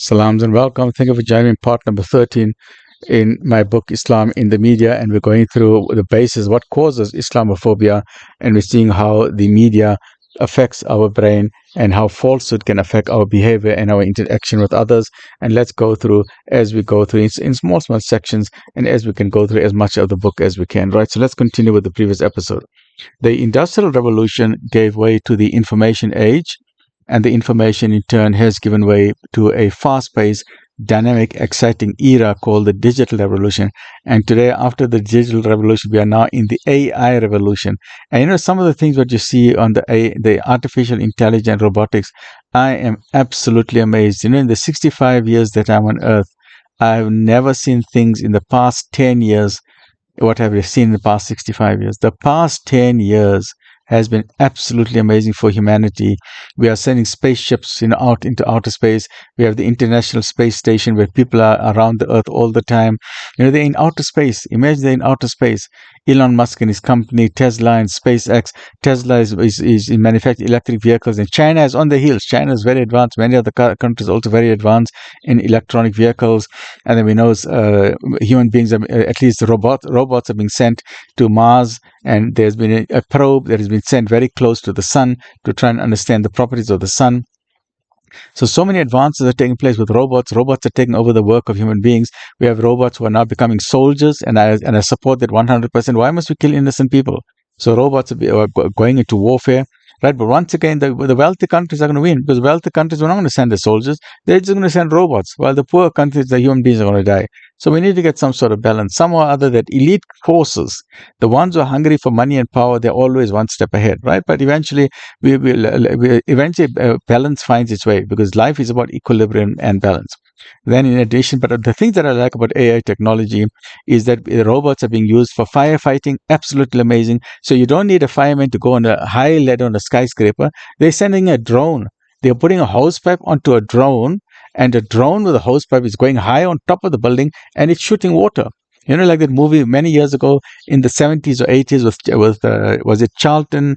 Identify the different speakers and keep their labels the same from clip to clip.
Speaker 1: Salams and welcome. Thank you for joining me, part number 13 in my book, Islam in the Media. And we're going through the basis, what causes Islamophobia, and we're seeing how the media affects our brain and how falsehood can affect our behavior and our interaction with others. And let's go through as we go through in small sections, and as we can go through as much of the book as we can, right? So let's continue with the previous episode. The Industrial Revolution gave way to the information age, and the information in turn has given way to a fast-paced, dynamic, exciting era called the digital revolution. And today, after the digital revolution, we are now in the AI revolution. And some of the things that you see on the artificial intelligence robotics, I am absolutely amazed. In the 65 years that I'm on Earth, I've never seen things in the past 10 years. What have we seen in the past 65 years? The past 10 years has been absolutely amazing for humanity. We are sending spaceships out into outer space. We have the International Space Station where people are around the Earth all the time. They're in outer space. Imagine they're in outer space. Elon Musk and his company, Tesla and SpaceX. Tesla is manufacturing electric vehicles, and China is on the heels. China is very advanced. Many other countries also very advanced in electronic vehicles. And then we know human beings, at least robots are being sent to Mars, and there's been a probe that has been sent very close to the sun to try and understand the properties of the sun. So many advances are taking place with robots. Robots are taking over the work of human beings. We have robots who are now becoming soldiers, and I support that 100%. Why must we kill innocent people? So robots are going into warfare. Right, but once again, the wealthy countries are going to win, because wealthy countries are not going to send their soldiers. They're just going to send robots, while the poor countries, the human beings, are going to die. So we need to get some sort of balance. Somehow or other, that elite forces, the ones who are hungry for money and power, they're always one step ahead, right? But eventually, balance finds its way, because life is about equilibrium and balance. Then in addition, but the things that I like about AI technology is that the robots are being used for firefighting, absolutely amazing. So you don't need a fireman to go on a high ladder on a skyscraper. They're sending a drone. They're putting a hosepipe onto a drone, and a drone with a hosepipe is going high on top of the building, and it's shooting water. Like that movie many years ago in the 70s or 80s was it Charlton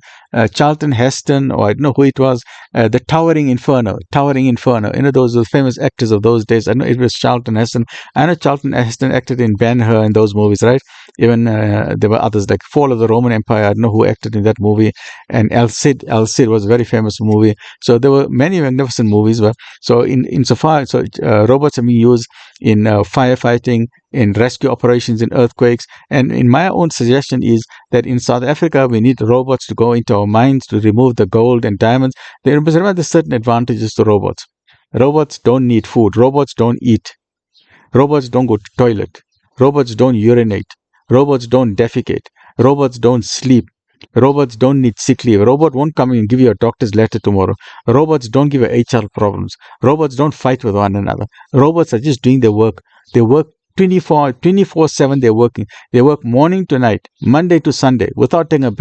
Speaker 1: Heston, or I don't know who it was, the Towering Inferno. Those were famous actors of those days. I know it was Charlton Heston. I know Charlton Heston acted in Ben-Hur and those movies, right? Even there were others like Fall of the Roman Empire. I don't know who acted in that movie. And El Cid was a very famous movie. So there were many magnificent movies. So insofar, robots are being used in firefighting, in rescue operations, in earthquakes. And in my own suggestion is that in South Africa, we need robots to go into our mines to remove the gold and diamonds. There are certain advantages to robots. Robots don't need food. Robots don't eat. Robots don't go to the toilet. Robots don't urinate. Robots don't defecate. Robots don't sleep. Robots don't need sick leave. A robot won't come in and give you a doctor's letter tomorrow. Robots don't give you HR problems. Robots don't fight with one another. Robots are just doing their work. They work 24/7. They're working. They work morning to night, Monday to Sunday, without taking a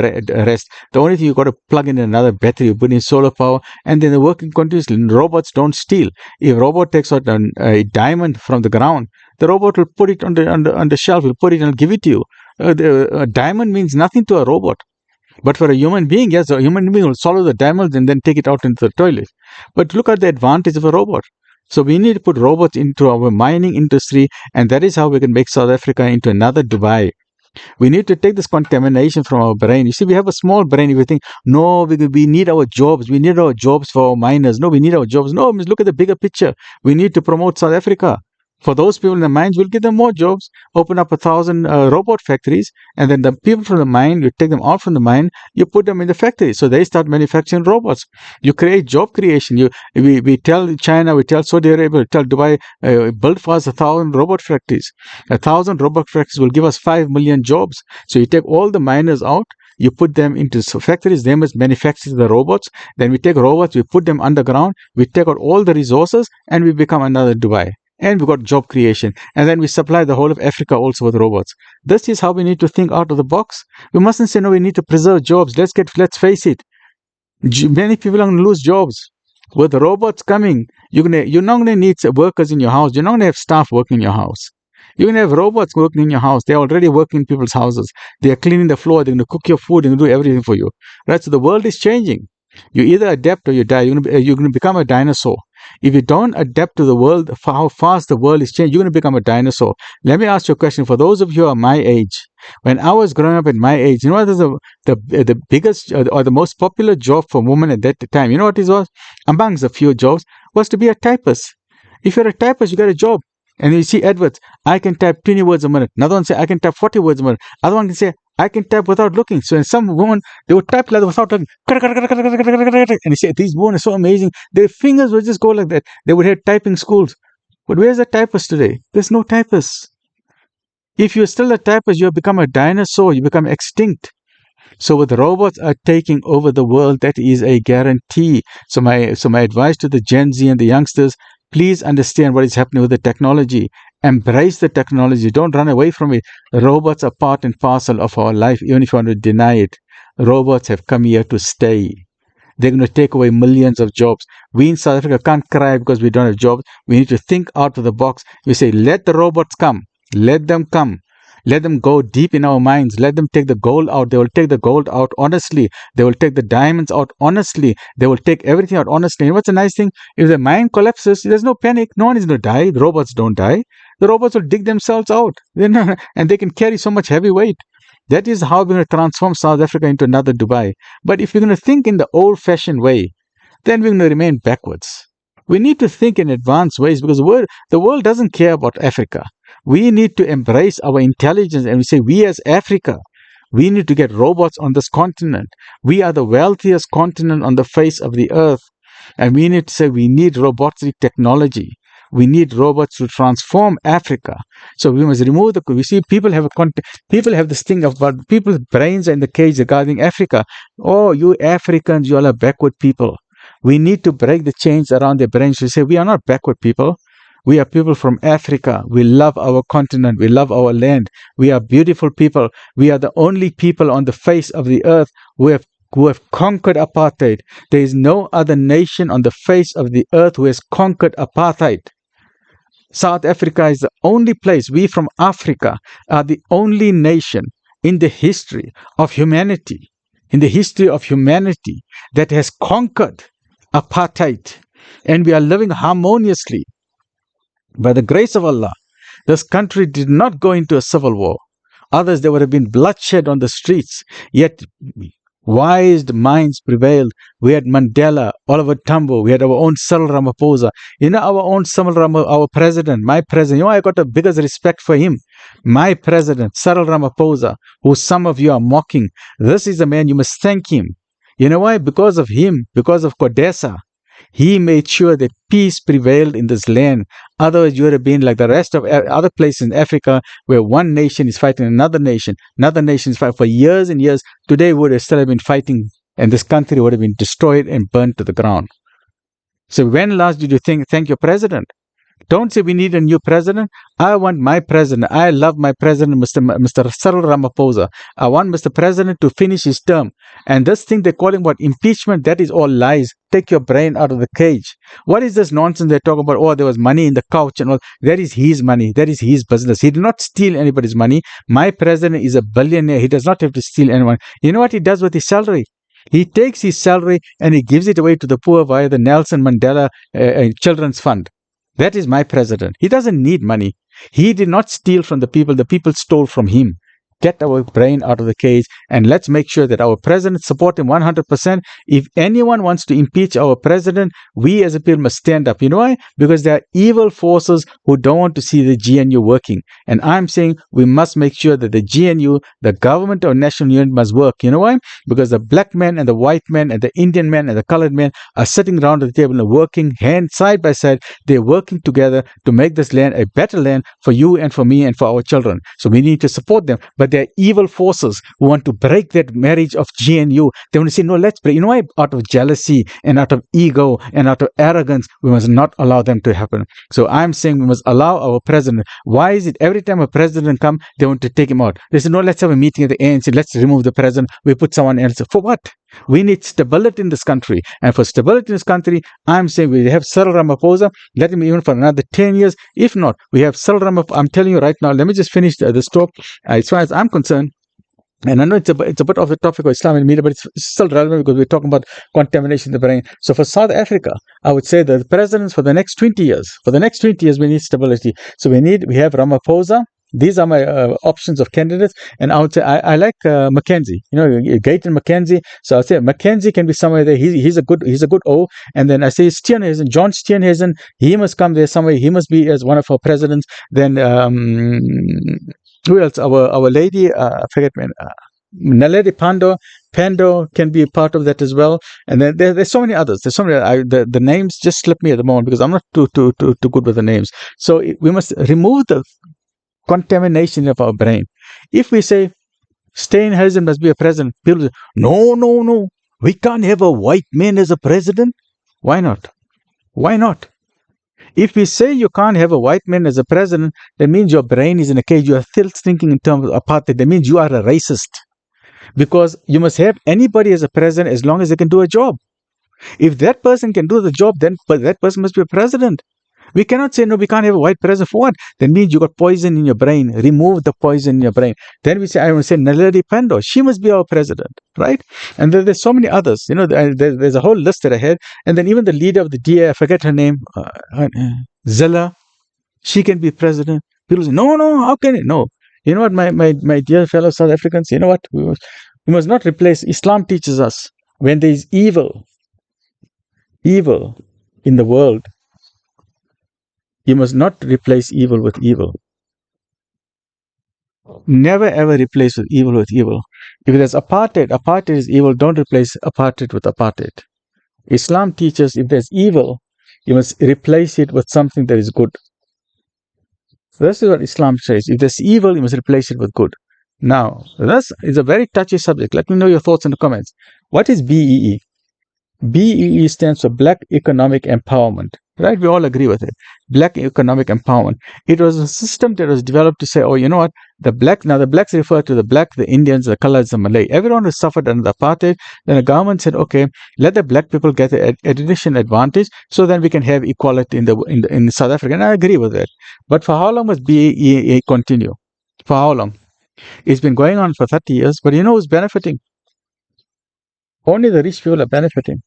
Speaker 1: rest. The only thing, you got to plug in another battery, you put in solar power, and then they're working continuously. Robots don't steal. If a robot takes out a diamond from the ground, the robot will put it on the shelf, will put it and give it to you. A diamond means nothing to a robot. But for a human being, yes, a human being will swallow the diamond and then take it out into the toilet. But look at the advantage of a robot. So we need to put robots into our mining industry, and that is how we can make South Africa into another Dubai. We need to take this contamination from our brain. You see, we have a small brain. If we think, no, we need our jobs. We need our jobs for our miners. No, we need our jobs. No, look at the bigger picture. We need to promote South Africa. For those people in the mines, we'll give them more jobs, open up 1,000 robot factories, and then the people from the mine, you take them out from the mine, you put them in the factory. So they start manufacturing robots. You create job creation. We tell China, we tell Saudi Arabia, we tell Dubai, build for us 1,000 robot factories. 1,000 robot factories will give us 5 million jobs. So you take all the miners out, you put them into factories, they must manufacture the robots. Then we take robots, we put them underground, we take out all the resources, and we become another Dubai. And we've got job creation. And then we supply the whole of Africa also with robots. This is how we need to think out of the box. We mustn't say, no, we need to preserve jobs. Let's face it. Many people are going to lose jobs. With robots coming, you're not going to need workers in your house. You're not going to have staff working in your house. You're going to have robots working in your house. They're already working in people's houses. They're cleaning the floor. They're going to cook your food. They're going to do everything for you. Right? So the world is changing. You either adapt or you die. You're going to become a dinosaur. If you don't adapt to the world, for how fast the world is changing, you're going to become a dinosaur. Let me ask you a question. For those of you who are my age, when I was growing up at my age, you know what is the biggest or the most popular job for women at that time? You know what it was? Amongst a few jobs was to be a typist. If you're a typist, you get a job. And you see adverts, I can type 20 words a minute. Another one say, I can type 40 words a minute. Other one can say, I can type without looking. So in some women, they would type like without looking. And you say, these women are so amazing. Their fingers would just go like that. They would have typing schools. But where's the typist today? There's no typist. If you're still a typist, you have become a dinosaur. You become extinct. So with robots are taking over the world, that is a guarantee. So my advice to the Gen Z and the youngsters, please understand what is happening with the technology. Embrace the technology. Don't run away from it. Robots are part and parcel of our life, even if you want to deny it. Robots have come here to stay. They're going to take away millions of jobs. We in South Africa can't cry because we don't have jobs. We need to think out of the box. We say, let the robots come. Let them come. Let them go deep in our minds. Let them take the gold out. They will take the gold out honestly. They will take the diamonds out honestly. They will take everything out honestly. And what's a nice thing? If the mind collapses, there's no panic. No one is going to die. The robots don't die. The robots will dig themselves out. And they can carry so much heavy weight. That is how we're going to transform South Africa into another Dubai. But if we're going to think in the old-fashioned way, then we're going to remain backwards. We need to think in advanced ways because the world doesn't care about Africa. We need to embrace our intelligence and we say, we as Africa, we need to get robots on this continent. We are the wealthiest continent on the face of the earth. And we need to say, we need robotic technology. We need robots to transform Africa. So we must remove we see people have this thing about people's brains are in the cage regarding Africa. Oh, you Africans, you all are backward people. We need to break the chains around their brains to say, we are not backward people. We are people from Africa. We love our continent. We love our land. We are beautiful people. We are the only people on the face of the earth who have conquered apartheid. There is no other nation on the face of the earth who has conquered apartheid. South Africa is the only place. We from Africa are the only nation in the history of humanity, that has conquered apartheid. And we are living harmoniously. By the grace of Allah, this country did not go into a civil war. Others, there would have been bloodshed on the streets. Yet, wise minds prevailed. We had Mandela, Oliver Tambo. We had our own Cyril Ramaphosa. Our own Cyril Ramaphosa, our president, my president. I got the biggest respect for him. My president, Cyril Ramaphosa, who some of you are mocking. This is a man, you must thank him. You know why? Because of him, because of Kodesa. He made sure that peace prevailed in this land. Otherwise, you would have been like the rest of other places in Africa where one nation is fighting another nation is fighting for years and years. Today, we would have still been fighting, and this country would have been destroyed and burnt to the ground. So when last did you thank your president? Don't say we need a new president. I want my president. I love my president, Mr. Cyril Ramaphosa. I want Mr. President to finish his term. And this thing they're calling about impeachment, that is all lies. Take your brain out of the cage. What is this nonsense they're talking about? Oh, there was money in the couch and all. That is his money. That is his business. He did not steal anybody's money. My president is a billionaire. He does not have to steal anyone. You know what he does with his salary? He takes his salary and he gives it away to the poor via the Nelson Mandela Children's Fund. That is my president. He doesn't need money. He did not steal from the people. The people stole from him. Get our brain out of the cage and let's make sure that our president support him 100%. If anyone wants to impeach our president, we as a people must stand up. You know why? Because there are evil forces who don't want to see the GNU working. And I'm saying we must make sure that the GNU, the government or national unit must work. You know why? Because the black man and the white man and the Indian man and the colored man are sitting around the table and working hand side by side. They're working together to make this land a better land for you and for me and for our children. So we need to support them. But there are evil forces who want to break that marriage of GNU. They want to say, no, let's break. You know why? Out of jealousy and out of ego and out of arrogance, we must not allow them to happen. So I'm saying we must allow our president. Why is it every time a president comes, they want to take him out? They say, no, let's have a meeting at the ANC. Let's remove the president. We put someone else. For what? We need stability in this country. And for stability in this country, I'm saying we have Cyril Ramaphosa. Let him even for another 10 years. If not, we have Cyril Ramaphosa. I'm telling you right now, let me just finish this talk. As far as I'm concerned, And I know it's a bit off the topic of Islam and media, but it's still relevant because we're talking about contamination of the brain. So for South Africa, I would say that the presidents for the next 20 years, we need stability. So we have Ramaphosa. These are my options of candidates, and I would say I like Mackenzie. Gayton Mackenzie. So I'll say Mackenzie can be somewhere there. He's a good O. And then I say Steenhuisen, John Steenhuisen. He must come there somewhere. He must be as one of our presidents. Then who else? Our lady, I forget man. Naledi Pando can be a part of that as well, and then there's so many others. There's so many. The names just slip me at the moment because I'm not too good with the names. So we must remove the contamination of our brain. If we say Steenhuisen must be a president, people say, no, we can't have a white man as a president. Why not? Why not? If we say you can't have a white man as a president, that means your brain is in a cage. You are still thinking in terms of apartheid. That means you are a racist. Because you must have anybody as a president as long as they can do a job. If that person can do the job, then that person must be a president. We cannot say, no, we can't have a white president. For what? That means you got poison in your brain. Remove the poison in your brain. Then we say, I want to say Naledi Pandor. She must be our president, right? And then there's so many others. There's a whole list that I had. And then even the leader of the DA, I forget her name, Zilla, she can be president. People say, no, how can it? No. You know what, my dear fellow South Africans, you know what? We must not replace. Islam teaches us when there is evil in the world, you must not replace evil with evil. Never ever replace evil with evil. If there's apartheid is evil, don't replace apartheid with apartheid. Islam teaches if there's evil, you must replace it with something that is good. This is what Islam says. If there's evil, you must replace it with good. Now, this is a very touchy subject. Let me know your thoughts in the comments. What is BEE? BEE stands for Black Economic Empowerment. Right? We all agree with it. Black Economic Empowerment. It was a system that was developed to say, oh, you know what? The blacks refer to the black, the Indians, the colors, the Malay. Everyone who suffered under the apartheid. Then the government said, okay, let the black people get the addition advantage, so then we can have equality in South Africa. And I agree with that. But for how long must BEE continue? For how long? It's been going on for 30 years, but you know who's benefiting? Only the rich people are benefiting.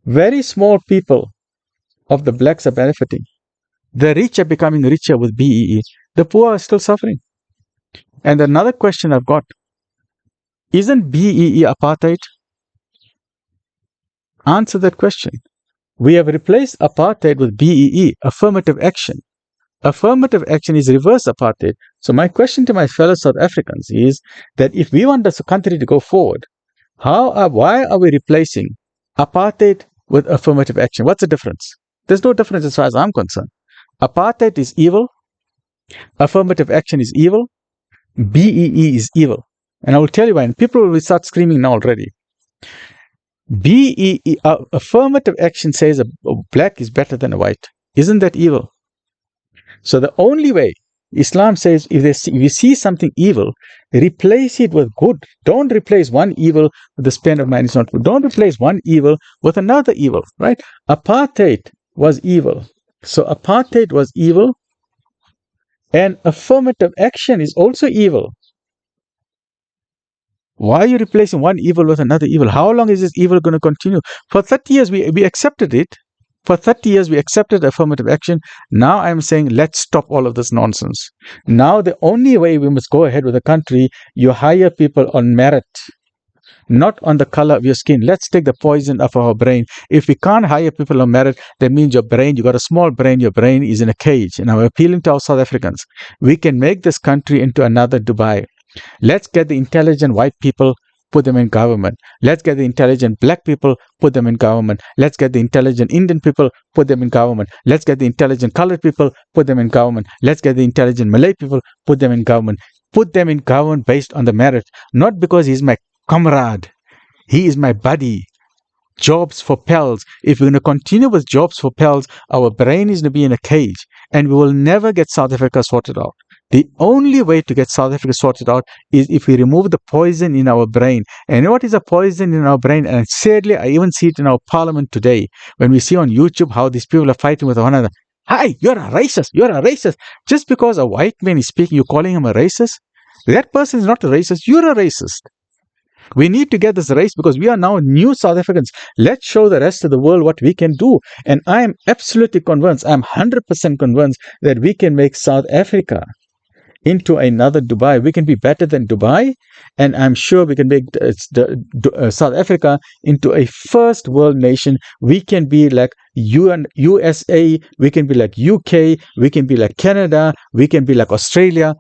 Speaker 1: Very small people of the blacks are benefiting. The rich are becoming richer with BEE. The poor are still suffering. And another question I've got, isn't BEE apartheid? Answer that question. We have replaced apartheid with BEE, affirmative action. Affirmative action is reverse apartheid. So my question to my fellow South Africans is that if we want this country to go forward, why are we replacing apartheid with affirmative action? What's the difference? There's no difference as far as I'm concerned. Apartheid is evil. Affirmative action is evil. BEE is evil. And I will tell you why. And people will start screaming now already. BEE, affirmative action says a black is better than a white. Isn't that evil? So the only way, Islam says, if you see something evil, replace it with good. Don't replace one evil with the span of man is not good. Don't replace one evil with another evil, right? Apartheid was evil. So apartheid was evil, and affirmative action is also evil. Why are you replacing one evil with another evil? How long is this evil going to continue? For 30 years, we accepted it. For 30 years, we accepted affirmative action. Now I'm saying, let's stop all of this nonsense. Now the only way we must go ahead with the country, you hire people on merit, not on the color of your skin. Let's take the poison of our brain. If we can't hire people on merit, that means your brain, you got a small brain, your brain is in a cage. And I'm appealing to our South Africans. We can make this country into another Dubai. Let's get the intelligent white people, put them in government. Let's get the intelligent black people, put them in government. Let's get the intelligent Indian people, put them in government. Let's get the intelligent colored people, put them in government. Let's get the intelligent Malay people, put them in government. Put them in government based on the merit, not because he's my comrade. He is my buddy. Jobs for pals. If we're going to continue with jobs for pals, our brain is going to be in a cage, and we will never get South Africa sorted out. The only way to get South Africa sorted out is if we remove the poison in our brain. And you know what is a poison in our brain? And sadly, I even see it in our parliament today. When we see on YouTube how these people are fighting with one another. Hi, you're a racist. You're a racist. Just because a white man is speaking, you're calling him a racist? That person is not a racist. You're a racist. We need to get this race because we are now new South Africans. Let's show the rest of the world what we can do. And I am absolutely convinced, I'm 100% convinced that we can make South Africa into another Dubai. We can be better than Dubai. And I'm sure we can make South Africa into a first world nation. We can be like USA. We can be like UK. We can be like Canada. We can be like Australia,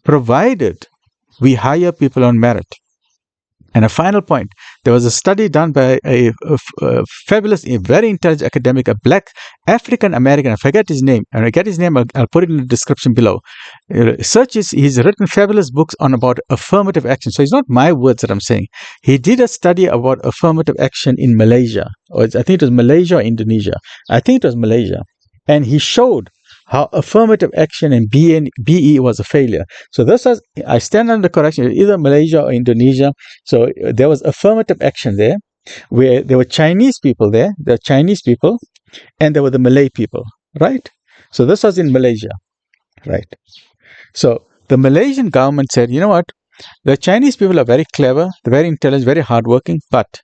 Speaker 1: provided we hire people on merit. And a final point, there was a study done by a fabulous, a very intelligent academic, a black African-American, I forget his name, and I get his name, I'll put it in the description below. He's written fabulous books on about affirmative action. So it's not my words that I'm saying. He did a study about affirmative action in Malaysia, or I think it was Malaysia or Indonesia. I think it was Malaysia. And he showed how affirmative action and BE was a failure. So this was, I stand under correction, either Malaysia or Indonesia. So there was affirmative action there, where there were Chinese people there, and there were the Malay people, right? So this was in Malaysia, right? So the Malaysian government said, you know what, the Chinese people are very clever, they're very intelligent, very hardworking, but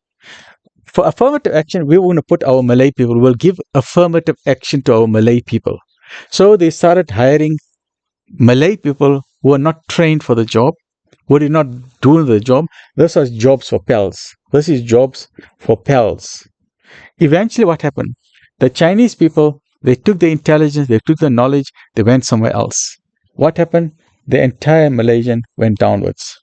Speaker 1: for affirmative action, we want to put our Malay people, we'll give affirmative action to our Malay people. So they started hiring Malay people who were not trained for the job, who did not do the job. This was jobs for pals. This is jobs for pals. Eventually what happened? The Chinese people, they took the intelligence, they took the knowledge, they went somewhere else. What happened? The entire Malaysian went downwards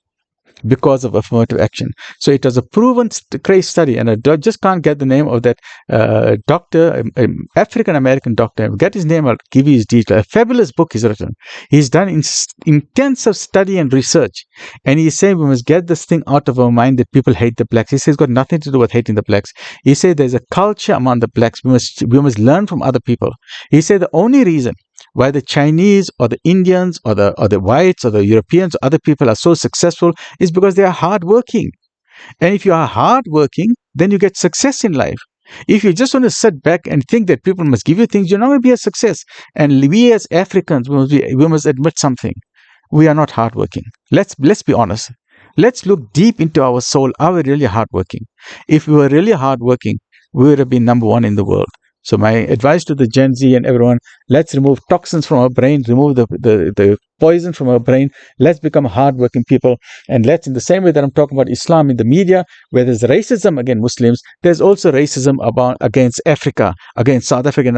Speaker 1: because of affirmative action. So it was a proven case study, and I just can't get the name of that doctor, African-American doctor. Get his name, I'll give you his detail. A fabulous book he's written. He's done intensive study and research, and he's saying we must get this thing out of our mind that people hate the blacks. He says it's got nothing to do with hating the blacks. He said there's a culture among the blacks. We must learn from other people. He said the only reason why the Chinese or the Indians or the whites or the Europeans or other people are so successful is because they are hardworking. And if you are hardworking, then you get success in life. If you just want to sit back and think that people must give you things, you're not going to be a success. And we as Africans, we must admit something. We are not hardworking. Let's be honest. Let's look deep into our soul. Are we really hardworking? If we were really hardworking, we would have been number one in the world. So my advice to the Gen Z and everyone, let's remove toxins from our brain, remove the poison from our brain. Let's become hardworking people. And let's, in the same way that I'm talking about Islam in the media, where there's racism against Muslims, there's also racism against Africa, against South Africa.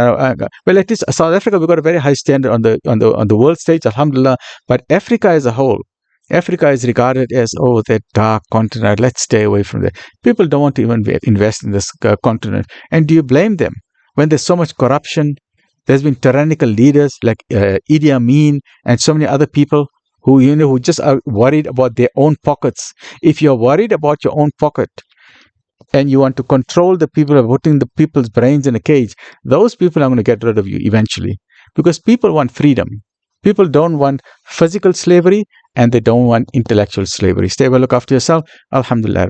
Speaker 1: Well, at least South Africa, we've got a very high standard on the world stage, alhamdulillah. But Africa as a whole, Africa is regarded as, oh, that dark continent. Let's stay away from that. People don't want to even invest in this continent. And do you blame them? When there's so much corruption, there's been tyrannical leaders like Idi Amin and so many other people who just are worried about their own pockets. If you're worried about your own pocket and you want to control the people, putting the people's brains in a cage, those people are going to get rid of you eventually, because people want freedom. People don't want physical slavery and they don't want intellectual slavery. Stay well, look after yourself. Alhamdulillah.